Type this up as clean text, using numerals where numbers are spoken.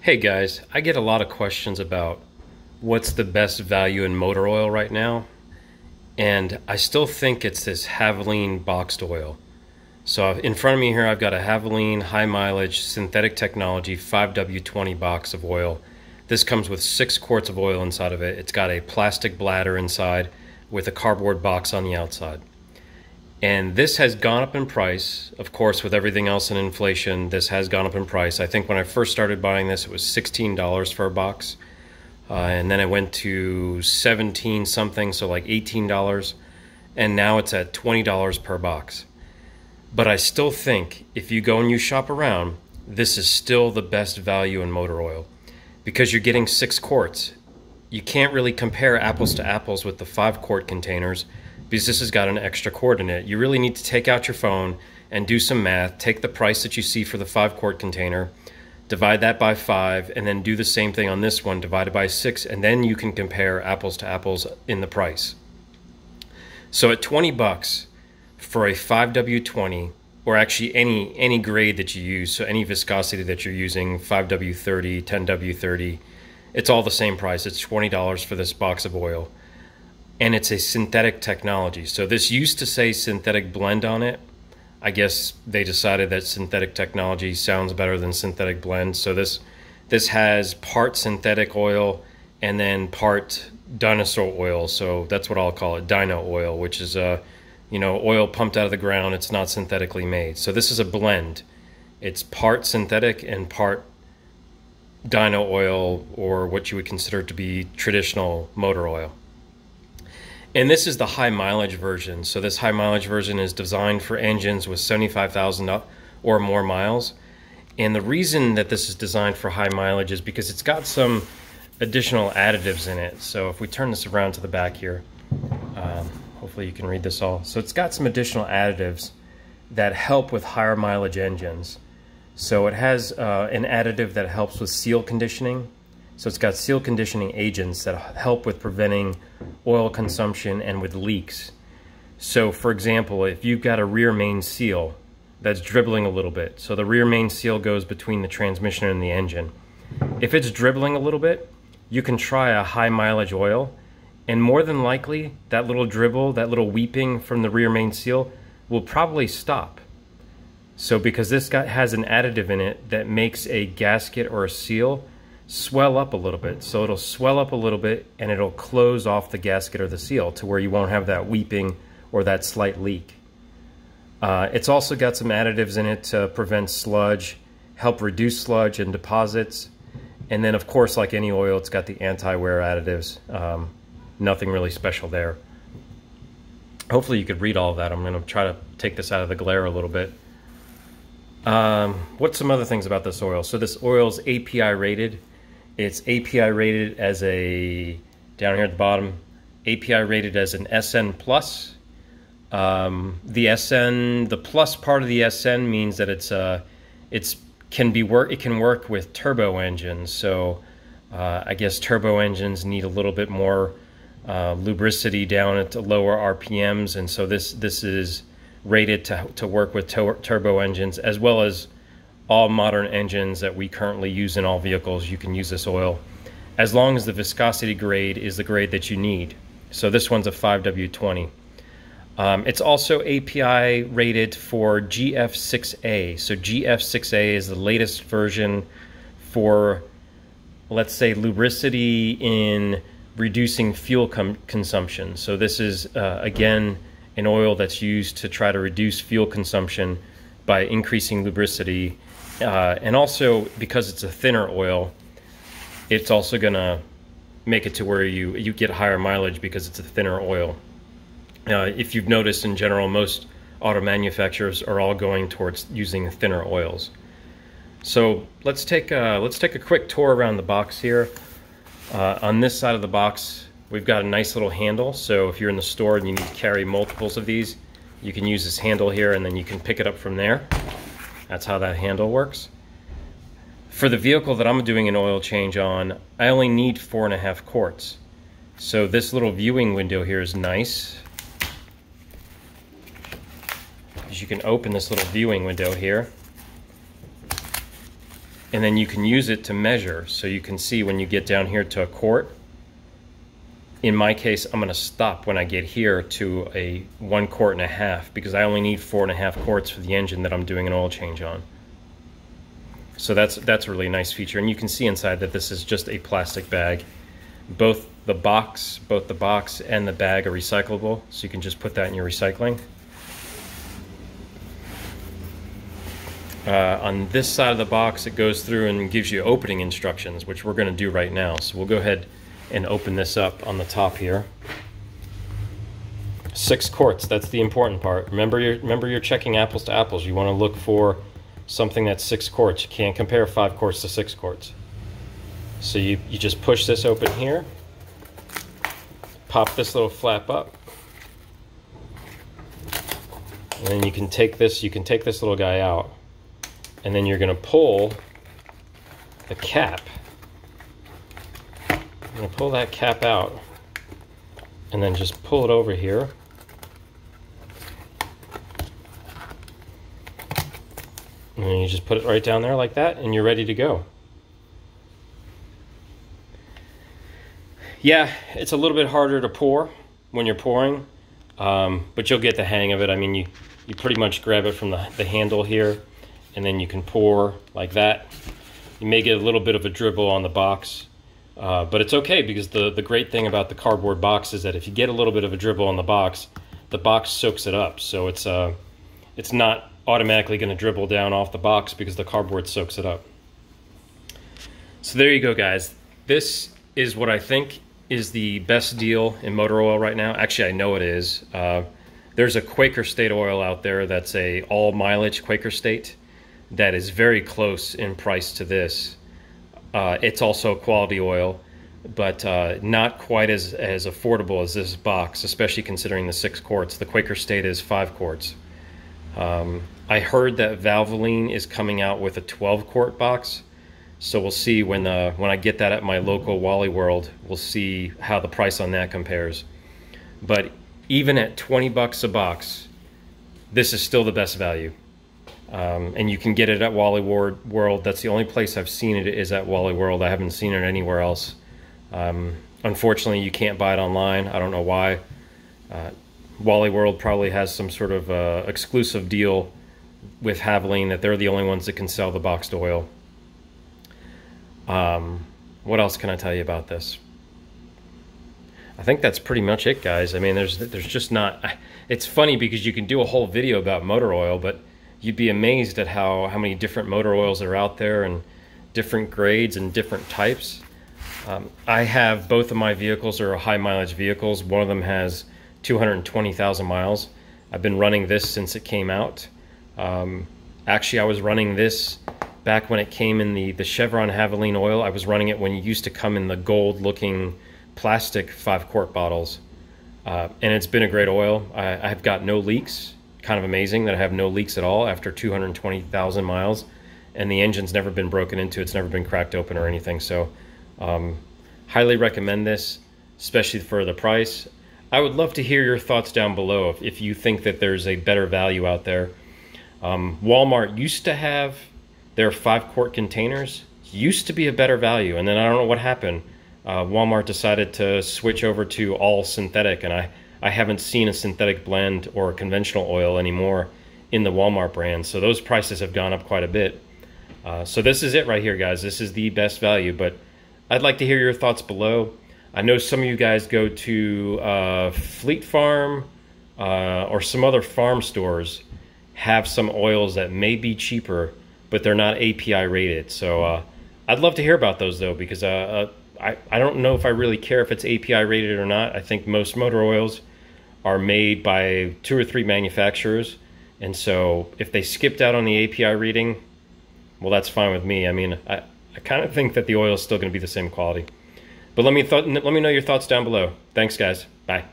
Hey guys, I get a lot of questions about what's the best value in motor oil right now, and I still think it's this Havoline boxed oil. So in front of me here I've got a Havoline high mileage synthetic technology 5W20 box of oil. This comes with 6 quarts of oil inside of it. It's got a plastic bladder inside with a cardboard box on the outside. And this has gone up in price. Of course, with everything else in inflation, this has gone up in price. I think when I first started buying this, it was $16 for a box. And then it went to 17 something, so like $18. And now it's at $20 per box. But I still think if you go and you shop around, this is still the best value in motor oil because you're getting 6 quarts. You can't really compare apples to apples with the 5-quart containers because this has got an extra quart in it. You really need to take out your phone and do some math, take the price that you see for the 5-quart container, divide that by 5, and then do the same thing on this one, divide it by 6, and then you can compare apples to apples in the price. So at 20 bucks for a 5W20, or actually any grade that you use, so any viscosity that you're using, 5W30, 10W30, it's all the same price. It's $20 for this box of oil. And it's a synthetic technology. So this used to say synthetic blend on it. I guess they decided that synthetic technology sounds better than synthetic blend. So this has part synthetic oil and then part dinosaur oil. So that's what I'll call it, dino oil, which is oil pumped out of the ground. It's not synthetically made. So this is a blend. It's part synthetic and part dino oil, or what you would consider to be traditional motor oil. And this is the high mileage version. So this high mileage version is designed for engines with 75,000 or more miles. And the reason that this is designed for high mileage is because it's got some additional additives in it. So if we turn this around to the back here, hopefully you can read this all. So it's got some additional additives that help with higher mileage engines. So it has an additive that helps with seal conditioning. So it's got seal conditioning agents that help with preventing oil consumption and with leaks. So for example, if you've got a rear main seal that's dribbling a little bit, so the rear main seal goes between the transmission and the engine. If it's dribbling a little bit, you can try a high mileage oil, and more than likely that little dribble, that little weeping from the rear main seal will probably stop. So because this guy has an additive in it that makes a gasket or a seal swell up a little bit. So it'll swell up a little bit and it'll close off the gasket or the seal to where you won't have that weeping or that slight leak. It's also got some additives in it to prevent sludge, help reduce sludge and deposits. And then of course, like any oil, it's got the anti-wear additives. Nothing really special there. Hopefully you could read all of that. I'm going to try to take this out of the glare a little bit. What's some other things about this oil? So this oil is API rated. It's API rated as down here at the bottom, API rated as an SN+. The SN, the plus part of the SN means that it can work with turbo engines. So I guess turbo engines need a little bit more lubricity down at lower RPMs, and so this is rated to work with turbo engines, as well as all modern engines that we currently use in all vehicles. You can use this oil as long as the viscosity grade is the grade that you need. So this one's a 5W20. It's also API rated for GF6A. So GF6A is the latest version for, let's say, lubricity in reducing fuel consumption. So this is, again, an oil that's used to try to reduce fuel consumption by increasing lubricity. And also, because it's a thinner oil, it's also going to make it to where you get higher mileage because it's a thinner oil. If you've noticed, in general, most auto manufacturers are all going towards using thinner oils. So let's take a quick tour around the box here. On this side of the box, we've got a nice little handle. So if you're in the store and you need to carry multiples of these, you can use this handle here and then you can pick it up from there. That's how that handle works. For the vehicle that I'm doing an oil change on, I only need 4.5 quarts. So this little viewing window here is nice, because you can open this little viewing window here. and then you can use it to measure. So you can see when you get down here to a quart. In my case, I'm going to stop when I get here to a 1.5 quarts because I only need 4.5 quarts for the engine that I'm doing an oil change on. So that's a really nice feature, and you can see inside that this is just a plastic bag. Both the box and the bag are recyclable, so you can just put that in your recycling. On this side of the box, it goes through and gives you opening instructions, which we're going to do right now. So we'll go ahead and open this up on the top here. 6 quarts, that's the important part. Remember you're checking apples to apples. You want to look for something that's 6 quarts. You can't compare 5 quarts to 6 quarts. So you just push this open here, pop this little flap up, and then you can take this little guy out, and then you're going to pull the cap. I'm going to pull that cap out and then just pull it over here. And then you just put it right down there like that, and you're ready to go. Yeah, it's a little bit harder to pour when you're pouring, but you'll get the hang of it. I mean, you pretty much grab it from the handle here, and then you can pour like that. You may get a little bit of a dribble on the box, but it's okay, because the great thing about the cardboard box is that if you get a little bit of a dribble on the box soaks it up. So it's not automatically going to dribble down off the box because the cardboard soaks it up. So there you go, guys. This is what I think is the best deal in motor oil right now. Actually, I know it is. There's a Quaker State oil out there that's a all mileage Quaker State that is very close in price to this. It's also a quality oil, but not quite as affordable as this box, especially considering the 6 quarts. The Quaker State is 5 quarts. I heard that Havoline is coming out with a 12-quart box, so we'll see when I get that at my local Wally World. We'll see how the price on that compares. But even at 20 bucks a box, this is still the best value. And you can get it at Wally World. That's the only place I've seen it is at Wally World. I haven't seen it anywhere else. Unfortunately, you can't buy it online. I don't know why. Wally World probably has some sort of exclusive deal with Havoline that they're the only ones that can sell the boxed oil. What else can I tell you about this? I think that's pretty much it, guys. I mean, there's just not... It's funny because you can do a whole video about motor oil, but you'd be amazed at how many different motor oils are out there and different grades and different types. I have both of my vehicles are high mileage vehicles. One of them has 220,000 miles. I've been running this since it came out. Actually, I was running this back when it came in the Chevron Havoline oil. I was running it when it used to come in the gold looking plastic 5-quart bottles. And it's been a great oil. I have got no leaks. Kind of amazing that I have no leaks at all after 220,000 miles. And the engine's never been broken into. It's never been cracked open or anything. So highly recommend this, especially for the price. I would love to hear your thoughts down below if you think that there's a better value out there. Walmart used to have their 5-quart containers. Used to be a better value, and then I don't know what happened. Walmart decided to switch over to all synthetic, and I haven't seen a synthetic blend or a conventional oil anymore in the Walmart brand. So those prices have gone up quite a bit. So this is it right here, guys. This is the best value, but I'd like to hear your thoughts below. I know some of you guys go to Fleet Farm or some other farm stores have some oils that may be cheaper, but they're not API rated. So I'd love to hear about those though, because I don't know if I really care if it's API rated or not. I think most motor oils are made by 2 or 3 manufacturers, and so if they skipped out on the API reading, well, that's fine with me. I mean, I kind of think that the oil is still going to be the same quality. But let me know your thoughts down below. Thanks, guys. Bye.